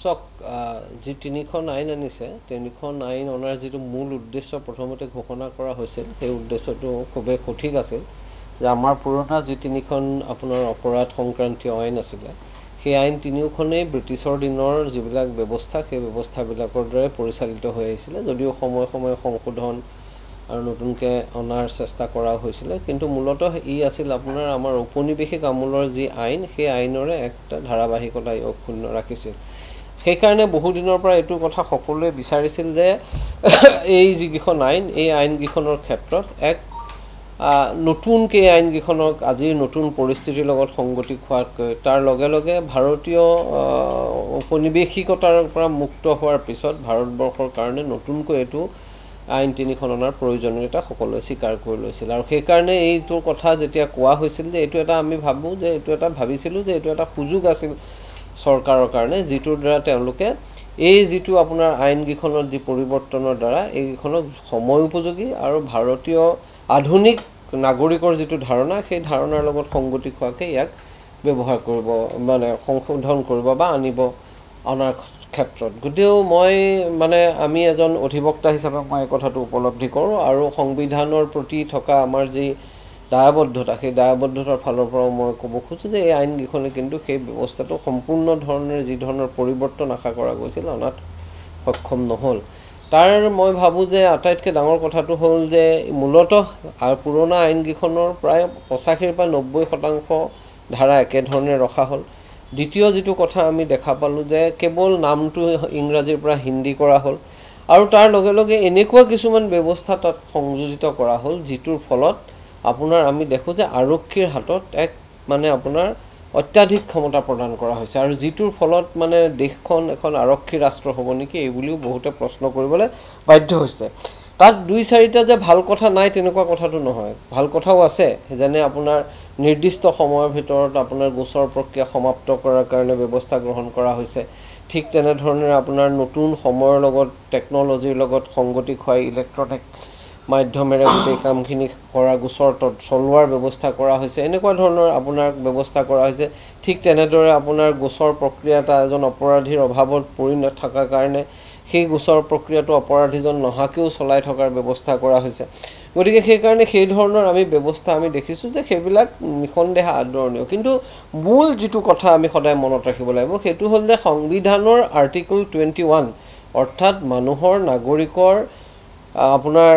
চক যি তিনিখন আইন আনিছে তিনিখন আইন অনাৰ যিটো মূল উদ্দেশ্য প্ৰথমতে ঘোষণা কৰা হৈছিল সেই উদ্দেশ্যটো খুবেই সঠিক আছিল যে আমাৰ পুৰণা যি তিনিখন আপোনাৰ অপৰাধ সংক্ৰান্তীয় আইন আছিলে সেই আইন তিনিওখনেই ব্ৰিটিছৰ দিনৰ যিবিলাক ব্যৱস্থা সেই ব্যৱস্থাবিলাকৰ দৰে পৰিচালিত হৈ আহিছিলে যদিও সময়ে সময়ে সংশোধন আৰু নতুনকৈ অনাৰ চেষ্টা কৰা হৈছিলে কিন্তু মূলতঃ ই আছিল আপোনাৰ আমাৰ ঔপনিৱেশিক আমূলৰ যি আইন সেই আইনৰে একটা ধাৰাবাহিকতা অক্ষুণ্ণ ৰাখিছিল সেইকাৰণে বহু দিনৰ পৰা এইটো কথা সকলোৱে বিচাৰিছিল যে এই যিকেইখন আইন এই আইনকেইখনৰ ক্ষেত্ৰত এক নতুনকৈ আইনকেইখনক আজিৰ নতুন পৰিস্থিতিৰ লগত সংগতি খোৱাতকৈ তাৰ লগে লগে ভাৰতীয় ঔপনিৱেশিকতাৰ পৰা মুক্ত হোৱাৰ পিছত ভাৰতবৰ্ষৰ কাৰণে নতুনকৈ এইটো আইন তিনিখন অনাৰ প্ৰয়োজনীয়তা সকলোৱে স্বীকাৰ কৰি লৈছিল আৰু সেইকাৰণে এইটোৰ কথা যেতিয়া কোৱা হৈছিল যে এইটো এটা আমি ভাবোঁ যে এইটো এটা ভাবিছিলোঁ যে এইটো এটা সুযোগ আছিল চৰকাৰৰ কাৰণে যিটোৰ দ্বাৰা তেওঁলোকে এই যিটো আপোনাৰ আইনকেইখনৰ যি পৰিৱৰ্তনৰ দ্বাৰা এইকেইখনক সময় উপযোগী আৰু ভাৰতীয় আধুনিক নাগৰিকৰ যিটো ধাৰণা সেই ধাৰণাৰ লগত সংগতি খোৱাকৈ ইয়াক ব্যৱহাৰ কৰিব মানে সংশোধন কৰিব বা অনাৰ ক্ষেত্ৰত গতিও মই মানে আমি এজন অধিবক্তা হিচাপে মই এই কথাটো উপলব্ধি কৰোঁ আৰু সংবিধানৰ প্ৰতি থকা আমাৰ যি দায়বদ্ধতা সেই দায়বদ্ধতাৰ ফালৰ পৰাও মই ক'ব খোজোঁ যে এই আইনকেইখনে কিন্তু সেই ব্যৱস্থাটো সম্পূৰ্ণ ধৰণে যি ধৰণৰ পৰিৱৰ্তন আশা কৰা গৈছিল অনাত সক্ষম নহ'ল তাৰ মই ভাবোঁ যে আটাইতকৈ ডাঙৰ কথাটো হ'ল যে মূলতঃ পুৰণা আইনকেইখনৰ প্ৰায় 85 পৰা 90% ধাৰা একেধৰণে ৰখা হ'ল দ্বিতীয় যিটো কথা আমি দেখা পালোঁ যে কেৱল নামটো ইংৰাজীৰ পৰা হিন্দী কৰা হ'ল আৰু তাৰ লগে লগে এনেকুৱা কিছুমান ব্যৱস্থা তাত সংযোজিত কৰা হ'ল যিটোৰ ফলত আপোনাৰ আমি দেখোঁ যে আৰক্ষীৰ হাতত এক মানে আপোনাৰ অত্যাধিক ক্ষমতা প্ৰদান কৰা হৈছে আৰু যিটোৰ ফলত মানে দেশখন এখন আৰক্ষী ৰাষ্ট্ৰ হ'ব নেকি এই বুলিও বহুতে প্ৰশ্ন কৰিবলৈ বাধ্য হৈছে তাত 2-4টা যে ভাল কথা নাই তেনেকুৱা কথাটো নহয় ভাল কথাও আছে যেনে আপোনাৰ নিৰ্দিষ্ট সময়ৰ ভিতৰত আপোনাৰ গোচৰ প্ৰক্ৰিয়া সমাপ্ত কৰাৰ কাৰণে ব্যৱস্থা গ্ৰহণ কৰা হৈছে ঠিক তেনেধৰণে আপোনাৰ নতুন সময়ৰ লগত টেকন'লজিৰ লগত সংগতি খুৱাই ইলেক্ট্ৰনিক মাধ্যমেৰে গোটেই কামখিনি কৰা গোচৰ চলোৱাৰ ব্যৱস্থা কৰা হৈছে এনেকুৱা ধৰণৰ আপোনাৰ ব্যৱস্থা কৰা হৈছে ঠিক তেনেদৰে আপোনাৰ গোচৰ প্ৰক্ৰিয়া এটা এজন অপৰাধীৰ অভাৱত পৰি নথকাৰ কাৰণে সেই গোচৰ প্ৰক্ৰিয়াটো অপৰাধীজন নহাকেও চলাই থকাৰ ব্যৱস্থা কৰা হৈছে গতিকে সেইকাৰণে সেই ধৰণৰ আমি ব্যৱস্থা আমি দেখিছোঁ যে সেইবিলাক নিঃসন্দেহে আদৰণীয় কিন্তু মূল যিটো কথা আমি সদায় মনত ৰাখিব লাগিব সেইটো হ'ল যে সংবিধানৰ আৰ্টিকল 21 অৰ্থাৎ মানুহৰ নাগৰিকৰ আপোনাৰ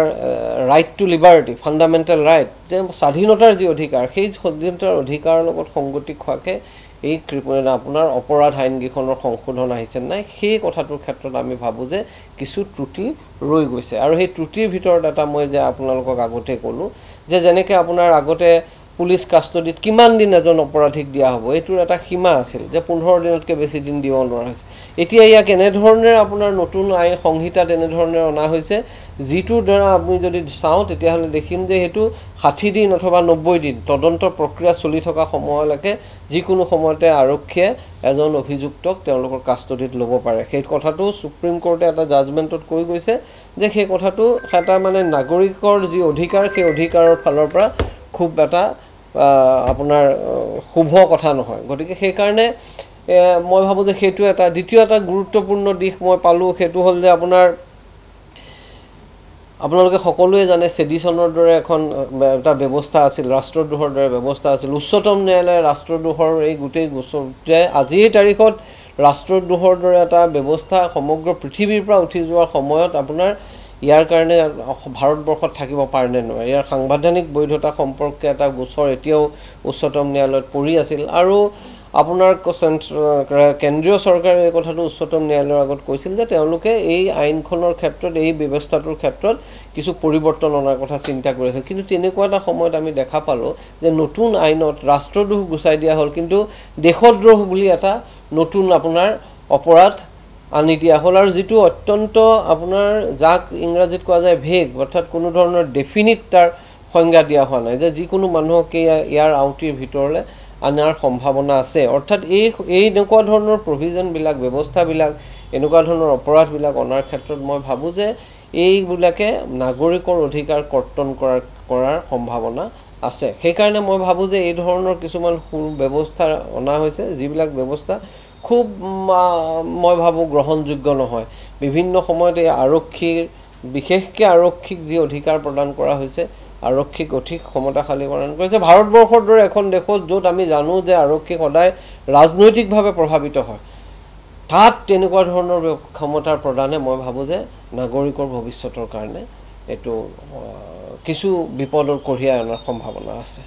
right to liberty fundamental right যে স্বাধীনতাৰ যি অধিকাৰ সেই স্বাধীনতাৰ অধিকাৰৰ লগত সংগতি খোৱাকৈ এই আপোনাৰ অপৰাধ আইনকেইখনৰ সংশোধন আহিছে নাই সেই কথাটোৰ ক্ষেত্ৰত আমি ভাবোঁ যে কিছু ত্ৰুটি ৰৈ গৈছে আৰু সেই ত্ৰুটিৰ ভিতৰত এটা মই যে আপোনালোকক আগতে ক'লোঁ যে যেনেকৈ আপোনাৰ আগতে পুলিচ কাষ্টডিত কিমান দিন এজন অপৰাধীক দিয়া হ'ব এইটোৰ এটা সীমা আছিল যে 15 দিনতকৈ বেছি দিন দিব নোৱাৰা হৈছে এতিয়া ইয়াক এনেধৰণে আপোনাৰ নতুন আইন সংহিতাত এনেধৰণে অনা হৈছে যিটোৰ দ্বাৰা আপুনি যদি চাওঁ তেতিয়াহ'লে দেখিম যে সেইটো 60 দিন অথবা 90 দিন তদন্ত প্ৰক্ৰিয়া চলি থকা সময়লৈকে যিকোনো সময়তে আৰক্ষীয়ে এজন অভিযুক্তক তেওঁলোকৰ কাষ্টডিত ল'ব পাৰে সেই কথাটো সুপ্ৰিম কোৰ্টে এটা জাজমেণ্টত কৈ গৈছে যে সেই কথাটো এটা মানে নাগৰিকৰ যি অধিকাৰ সেই অধিকাৰৰ ফালৰ পৰা খুব এটা আপোনাৰ শুভ কথা নহয় গতিকে সেইকাৰণে মই ভাবোঁ যে সেইটো এটা দ্বিতীয় এটা গুৰুত্বপূৰ্ণ দিশ মই পালোঁ সেইটো হ'ল যে আপোনালোকে সকলোৱে জানে সেডিছনৰ দৰে এখন এটা ব্যৱস্থা আছিল ৰাষ্ট্ৰদ্ৰোহৰ দৰে ব্যৱস্থা আছিল উচ্চতম ন্যায়ালয়ে ৰাষ্ট্ৰদ্ৰোহৰ এই গোটেই গোচৰতে আজিৰ তাৰিখত ৰাষ্ট্ৰদ্ৰোহৰ দৰে এটা ব্যৱস্থা সমগ্ৰ পৃথিৱীৰ পৰা উঠি যোৱাৰ সময়ত আপোনাৰ ইয়াৰ কাৰণে ভাৰতবৰ্ষত থাকিব পাৰে নে নোৱাৰে ইয়াৰ সাংবিধানিক বৈধতা সম্পৰ্কে এটা গোচৰ এতিয়াও উচ্চতম ন্যায়ালয়ত পৰি আছিল আৰু আপোনাৰ কেন্দ্ৰীয় চৰকাৰে এই কথাটো উচ্চতম ন্যায়ালয়ৰ আগত কৈছিল যে তেওঁলোকে এই আইনখনৰ ক্ষেত্ৰত এই ব্যৱস্থাটোৰ ক্ষেত্ৰত কিছু পৰিৱৰ্তন অনাৰ কথা চিন্তা কৰিছিল কিন্তু তেনেকুৱা এটা সময়ত আমি দেখা পালোঁ যে নতুন আইনত ৰাষ্ট্ৰদ্ৰোহ গুচাই দিয়া হ'ল কিন্তু দেশদ্ৰোহ বুলি এটা নতুন আপোনাৰ অপৰাধ আনি দিয়া হ'ল আৰু যিটো অত্যন্ত আপোনাৰ যাক ইংৰাজীত কোৱা যায় ভেগ অৰ্থাৎ কোনো ধৰণৰ ডেফিনিট তাৰ সংজ্ঞা দিয়া হোৱা নাই যে যিকোনো মানুহকে ইয়াৰ আউটিৰ ভিতৰলৈ আনাৰ সম্ভাৱনা আছে অৰ্থাৎ এই এনেকুৱা ধৰণৰ প্ৰভিজনবিলাক ব্যৱস্থাবিলাক এনেকুৱা ধৰণৰ অপৰাধবিলাক অনাৰ ক্ষেত্ৰত মই ভাবোঁ যে এইবিলাকে নাগৰিকৰ অধিকাৰ কৰ্তন কৰাৰ সম্ভাৱনা আছে সেইকাৰণে মই ভাবোঁ যে এই ধৰণৰ কিছুমান ব্যৱস্থা অনা হৈছে যিবিলাক ব্যৱস্থা খুব মই ভাবোঁ গ্ৰহণযোগ্য নহয় বিভিন্ন সময়ত এই আৰক্ষীৰ বিশেষকৈ আৰক্ষীক যি অধিকাৰ প্ৰদান কৰা হৈছে আৰক্ষীক অধিক ক্ষমতাশালী প্ৰদান কৰিছে ভাৰতবৰ্ষৰ দৰে এখন দেশত য'ত আমি জানো যে আৰক্ষী সদায় ৰাজনৈতিকভাৱে প্ৰভাৱিত হয় তাত তেনেকুৱা ধৰণৰ ক্ষমতাৰ প্ৰদানে মই ভাবোঁ যে নাগৰিকৰ ভৱিষ্যতৰ কাৰণে এইটো কিছু বিপদৰ কঢ়িয়াই অনাৰ সম্ভাৱনা আছে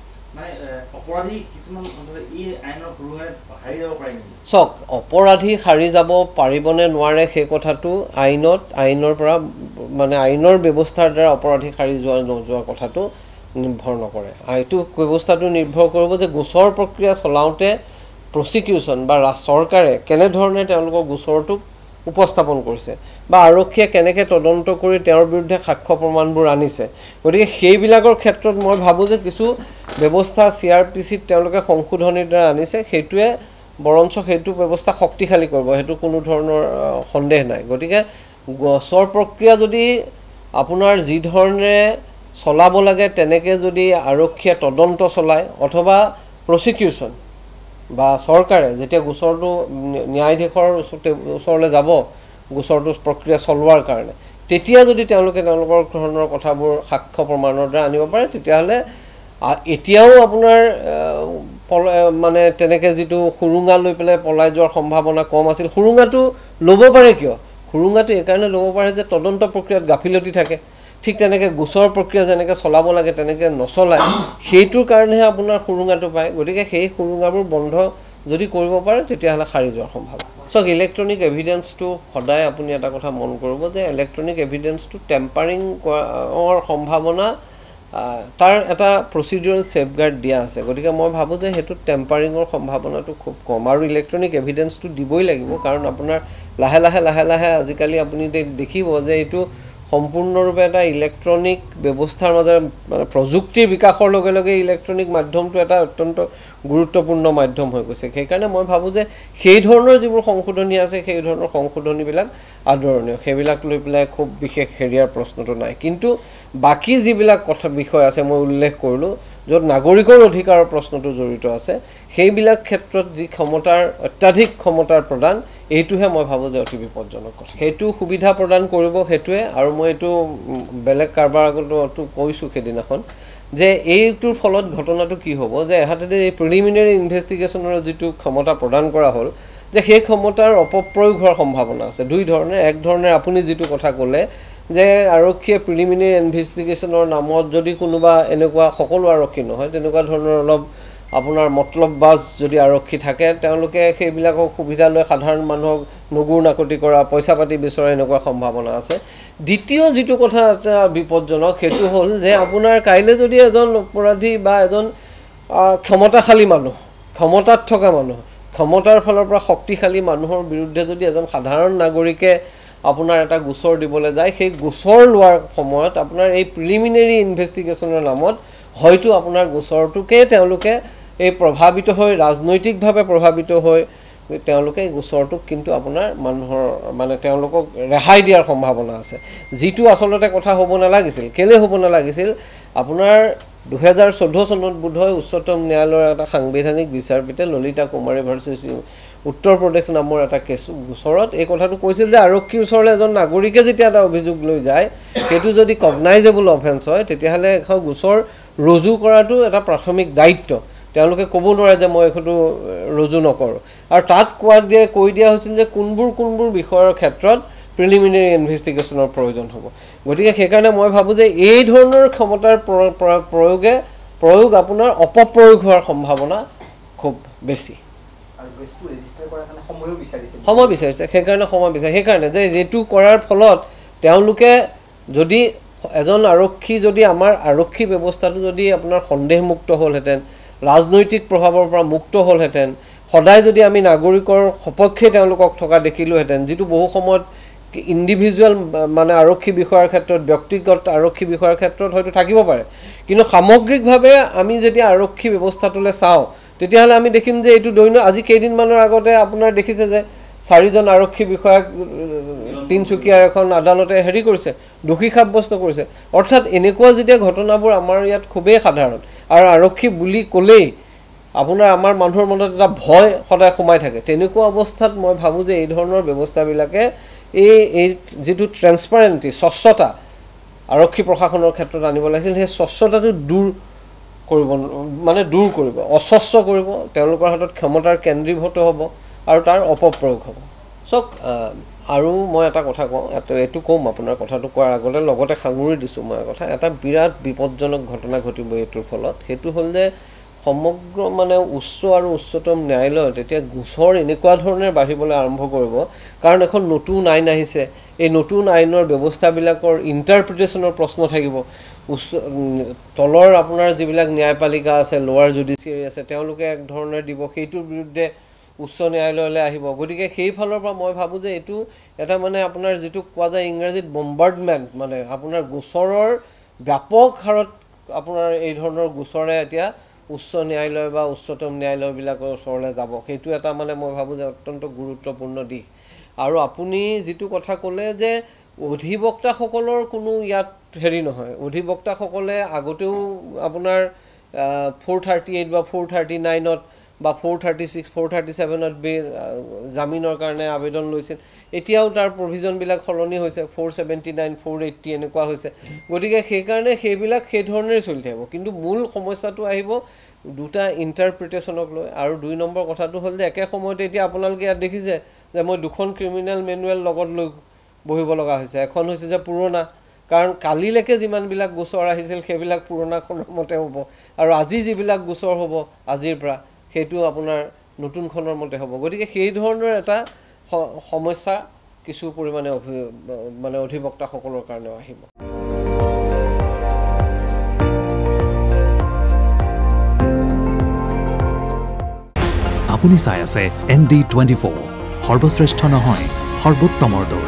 চাওক অপৰাধী সাৰি যাব পাৰিবনে নোৱাৰে সেই কথাটো আইনৰ পৰা মানে আইনৰ ব্যৱস্থাৰ দ্বাৰা অপৰাধী সাৰি নোযোৱা কথাটো নিৰ্ভৰ নকৰে এইটো ব্যৱস্থাটো নিৰ্ভৰ কৰিব যে গোচৰ প্ৰক্ৰিয়া চলাওঁতে প্ৰচিকিউশ্যন বা চৰকাৰে কেনেধৰণে তেওঁলোকৰ গোচৰটোক উপস্থাপন কৰিছে বা আৰক্ষীয়ে কেনেকৈ তদন্ত কৰি তেওঁৰ বিৰুদ্ধে সাক্ষ্য প্ৰমাণবোৰ আনিছে গতিকে সেইবিলাকৰ ক্ষেত্ৰত মই ভাবোঁ যে কিছু ব্যৱস্থা CRPCত তেওঁলোকে সংশোধনীৰ দ্বাৰা আনিছে সেইটোৱে বৰঞ্চ সেইটো ব্যৱস্থা শক্তিশালী কৰিব সেইটো কোনো ধৰণৰ সন্দেহ নাই গতিকে গোচৰ প্ৰক্ৰিয়া যদি আপোনাৰ যি ধৰণেৰে চলাব লাগে তেনেকৈ যদি আৰক্ষীয়ে তদন্ত চলায় অথবা প্ৰচিকিউশ্যন বা চৰকাৰে যেতিয়া গোচৰটো ন্যায়াধীশৰ ওচৰলৈ যাব গোচৰটো প্ৰক্ৰিয়া চলোৱাৰ কাৰণে তেতিয়া যদি তেওঁলোকে তেওঁলোকৰ ধৰণৰ কথাবোৰ সাক্ষ্য প্ৰমাণৰ দ্বাৰা আনিব পাৰে তেতিয়াহ'লে এতিয়াও আপোনাৰ মানে তেনেকৈ যিটো সুৰুঙা লৈ পেলাই পলাই যোৱাৰ সম্ভাৱনা কম আছিল সুৰুঙাটো ল'ব পাৰে কিয় সুৰুঙাটো এইকাৰণে ল'ব পাৰে যে তদন্ত প্ৰক্ৰিয়াত গাফিলতি থাকে ঠিক তেনেকৈ গোচৰ প্ৰক্ৰিয়া যেনেকৈ চলাব লাগে তেনেকৈ নচলায় সেইটোৰ কাৰণেহে আপোনাৰ সুৰুঙাটো পায় গতিকে সেই সুৰুঙাবোৰ বন্ধ যদি কৰিব পাৰে তেতিয়াহ'লে সাৰি যোৱাৰ সম্ভাৱনা চাওক ইলেক্ট্ৰনিক এভিডেন্সটো সদায় আপুনি এটা কথা মন কৰিব যে ইলেক্ট্ৰনিক এভিডেন্সটো টেম্পাৰিং কৰাৰ সম্ভাৱনা তাৰ এটা প্ৰচিডিউৰেল ছেফগাৰ্ড দিয়া আছে গতিকে মই ভাবোঁ যে সেইটো টেম্পাৰিঙৰ সম্ভাৱনাটো খুব কম আৰু ইলেক্ট্ৰনিক এভিডেন্সটো দিবই লাগিব কাৰণ আপোনাৰ লাহে লাহে আজিকালি আপুনি দেখিব যে এইটো সম্পূৰ্ণৰূপে এটা ইলেক্ট্ৰনিক ব্যৱস্থাৰ মাজেৰে মানে প্ৰযুক্তিৰ বিকাশৰ লগে লগে ইলেক্ট্ৰনিক মাধ্যমটো এটা অত্যন্ত গুৰুত্বপূৰ্ণ মাধ্যম হৈ গৈছে সেইকাৰণে মই ভাবোঁ যে সেই ধৰণৰ যিবোৰ সংশোধনী আছে সেই ধৰণৰ সংশোধনীবিলাক আদৰণীয় সেইবিলাক লৈ পেলাই খুব বিশেষ হেৰিয়াৰ প্ৰশ্নটো নাই কিন্তু বাকী যিবিলাক বিষয় আছে মই উল্লেখ কৰিলোঁ য'ত নাগৰিকৰ অধিকাৰৰ প্ৰশ্নটো জড়িত আছে সেইবিলাক ক্ষেত্ৰত যি ক্ষমতাৰ অত্যাধিক ক্ষমতাৰ প্ৰদান এইটোহে মই ভাবোঁ যে অতি বিপদজনক কথা সেইটো সুবিধা প্ৰদান কৰিব সেইটোৱে আৰু মই এইটো বেলেগ কাৰোবাৰ আগতো কৈছোঁ সেইদিনাখন যে এইটোৰ ফলত ঘটনাটো কি হ'ব যে এহাতে এই প্ৰিলিমিনাৰী ইনভেষ্টিগেশ্যনৰ যিটো ক্ষমতা প্ৰদান কৰা হ'ল যে সেই ক্ষমতাৰ অপপ্ৰয়োগ হোৱাৰ সম্ভাৱনা আছে দুই ধৰণে এক ধৰণে আপুনি যিটো কথা ক'লে যে আৰক্ষীয়ে প্ৰিলিমিনাৰী ইনভেষ্টিগেশ্যনৰ নামত যদি কোনোবা এনেকুৱা সকলো আৰক্ষী নহয় তেনেকুৱা ধৰণৰ অলপ আপোনাৰ মতলববাজ যদি আৰক্ষী থাকে তেওঁলোকে সেইবিলাকৰ সুবিধা লৈ সাধাৰণ মানুহক নগুৰ নাকতি কৰা পইচা পাতি বিচৰা এনেকুৱা সম্ভাৱনা আছে দ্বিতীয় যিটো কথা এটা বিপদজনক সেইটো হ'ল যে আপোনাৰ কাইলৈ যদি এজন অপৰাধী বা এজন ক্ষমতাশালী মানুহ ক্ষমতাত থকা মানুহ ক্ষমতাৰ ফালৰ পৰা শক্তিশালী মানুহৰ বিৰুদ্ধে যদি এজন সাধাৰণ নাগৰিকে আপোনাৰ এটা গোচৰ দিবলৈ যায় সেই গোচৰ লোৱাৰ সময়ত আপোনাৰ এই প্ৰিলিমিনাৰী ইনভেষ্টিগেশ্যনৰ নামত হয়তো আপোনাৰ গোচৰটোকে তেওঁলোকে এই প্ৰভাৱিত হৈ ৰাজনৈতিকভাৱে প্ৰভাৱিত হৈ তেওঁলোকে এই গোচৰটোক কিন্তু আপোনাৰ মানুহৰ মানে তেওঁলোকক ৰেহাই দিয়াৰ সম্ভাৱনা আছে যিটো আচলতে কথা হ'ব নালাগিছিল কেলে হ'ব নালাগিছিল আপোনাৰ 2014 চনত বোধহয় উচ্চতম ন্যায়ালয়ৰ এটা সাংবিধানিক বিচাৰপীঠে ললিতা কুমাৰী ভাৰ্চেছ উত্তৰ প্ৰদেশ নামৰ এটা গোচৰত এই কথাটো কৈছিল যে আৰক্ষীৰ ওচৰলৈ এজন নাগৰিকে যেতিয়া এটা অভিযোগ লৈ যায় সেইটো যদি কগনাইজেবল অফেন্স হয় তেতিয়াহ'লে এখন গোচৰ ৰুজু কৰাটো এটা প্ৰাথমিক দায়িত্ব তেওঁলোকে ক'ব নোৱাৰে যে মই এইটো ৰুজু নকৰোঁ আৰু তাত কৈ দিয়া হৈছিল যে কোনবোৰ বিষয়ৰ ক্ষেত্ৰত প্ৰিলিমিনাৰী ইনভেষ্টিগেশ্যনৰ প্ৰয়োজন হ'ব গতিকে সেইকাৰণে মই ভাবোঁ যে এই ধৰণৰ ক্ষমতাৰ প্ৰয়োগ আপোনাৰ অপপ্ৰয়োগ হোৱাৰ সম্ভাৱনা খুব বেছি সময় বিচাৰিছে সেইকাৰণে যে যিটো কৰাৰ ফলত তেওঁলোকে যদি এজন আৰক্ষী যদি আমাৰ আৰক্ষী ব্যৱস্থাটো যদি আপোনাৰ সন্দেহমুক্ত হ'লহেঁতেন ৰাজনৈতিক প্ৰভাৱৰ পৰা মুক্ত হ'লহেঁতেন সদায় যদি আমি নাগৰিকৰ সপক্ষে তেওঁলোকক থকা দেখিলোহেঁতেন যিটো বহু সময়ত ইণ্ডিভিজুৱেল মানে আৰক্ষী বিষয়াৰ ক্ষেত্ৰত ব্যক্তিগত আৰক্ষী বিষয়াৰ ক্ষেত্ৰত হয়তো থাকিব পাৰে কিন্তু সামগ্ৰিকভাৱে আমি যেতিয়া আৰক্ষী ব্যৱস্থাটোলৈ চাওঁ তেতিয়াহ'লে আমি দেখিম যে এইটো আজি কেইদিনমানৰ আগতে আপোনাৰ দেখিছে যে 4জন আৰক্ষী বিষয়াক তিনচুকীয়াৰ এখন আদালতে হেৰি কৰিছে দোষী সাব্যস্ত কৰিছে অৰ্থাৎ এনেকুৱা যেতিয়া ঘটনাবোৰ আমাৰ ইয়াত খুবেই সাধাৰণ আৰু আৰক্ষী বুলি ক'লেই আপোনাৰ আমাৰ মানুহৰ মনত এটা ভয় সদায় সোমাই থাকে তেনেকুৱা অৱস্থাত মই ভাবোঁ যে এই ধৰণৰ ব্যৱস্থাবিলাকে এই যিটো ট্ৰেন্সপাৰেণ্টি স্বচ্ছতা আৰক্ষী প্ৰশাসনৰ ক্ষেত্ৰত আনিব লাগিছিল সেই স্বচ্ছতাটো দূৰ কৰিব অস্বচ্ছ কৰিব তেওঁলোকৰ হাতত ক্ষমতাৰ কেন্দ্ৰীভূত হ'ব আৰু তাৰ অপপ্ৰয়োগ হ'ব চাওক আৰু মই এটা কথা কওঁ এইটো ক'ম আপোনাৰ কথাটো কোৱাৰ আগতে লগতে সাঙুৰি দিছোঁ মই কথা এটা বিৰাট বিপদজনক ঘটনা ঘটিব এইটোৰ ফলত সেইটো হ'ল যে সমগ্ৰ মানে উচ্চ আৰু উচ্চতম ন্যায়ালয়ত এতিয়া গোচৰ এনেকুৱা ধৰণে বাঢ়িবলৈ আৰম্ভ কৰিব কাৰণ এখন নতুন আইন আহিছে এই নতুন আইনৰ ব্যৱস্থাবিলাকৰ ইণ্টাৰপ্ৰিটেশ্যনৰ প্ৰশ্ন থাকিব তলৰ আপোনাৰ যিবিলাক ন্যায়পালিকা আছে লোৱাৰ জুডিচিয়াৰী আছে তেওঁলোকে এক ধৰণে দিব সেইটোৰ বিৰুদ্ধে উচ্চ ন্যায়ালয়লৈ আহিব গতিকে সেইফালৰ পৰা মই ভাবোঁ যে এইটো এটা মানে আপোনাৰ যিটো কোৱা যায় ইংৰাজীত বম্বাৰ্ডমেণ্ট মানে আপোনাৰ গোচৰৰ ব্যাপক হাৰত আপোনাৰ এই ধৰণৰ গোচৰে এতিয়া উচ্চ ন্যায়ালয় বা উচ্চতম ন্যায়ালয়বিলাকৰ ওচৰলৈ যাব সেইটো এটা মানে মই ভাবোঁ যে অত্যন্ত গুৰুত্বপূৰ্ণ দিশ আৰু আপুনি যিটো কথা ক'লে যে অধিবক্তাসকলৰ কোনো ইয়াত হেৰি নহয় অধিবক্তাসকলে আগতেও আপোনাৰ 438 বা 439ত বা 436 437ত জামিনৰ কাৰণে আবেদন লৈছিল এতিয়াও তাৰ প্ৰভিজনবিলাক সলনি হৈছে 479 480 এনেকুৱা হৈছে গতিকে সেইকাৰণে সেইবিলাক সেই ধৰণেই চলি থাকিব কিন্তু মূল সমস্যাটো আহিব দুটা ইণ্টাৰপ্ৰিটেশ্যনক লৈ আৰু 2 নম্বৰ কথাটো হ'ল যে একে সময়তে এতিয়া আপোনালোকে ইয়াত দেখিছে যে মই দুখন ক্ৰিমিনেল মেনুৱেল লগত লৈ বহিব লগা হৈছে এখন হৈছে যে পুৰণা কাৰণ কালিলৈকে যিমানবিলাক গোচৰ আহিছিল সেইবিলাক পুৰণাখনৰ মতে হ'ব আৰু আজি যিবিলাক গোচৰ হ'ব আজিৰ পৰা সেইটো আপোনাৰ নতুনখনৰ মতে হ'ব গতিকে সেই ধৰণৰ এটা সমস্যা কিছু পৰিমাণে মানে অধিবক্তাসকলৰ কাৰণেও আহিব আপুনি চাই আছে ND24 সৰ্বশ্ৰেষ্ঠ নহয় সৰ্বোত্তমৰ দৌৰ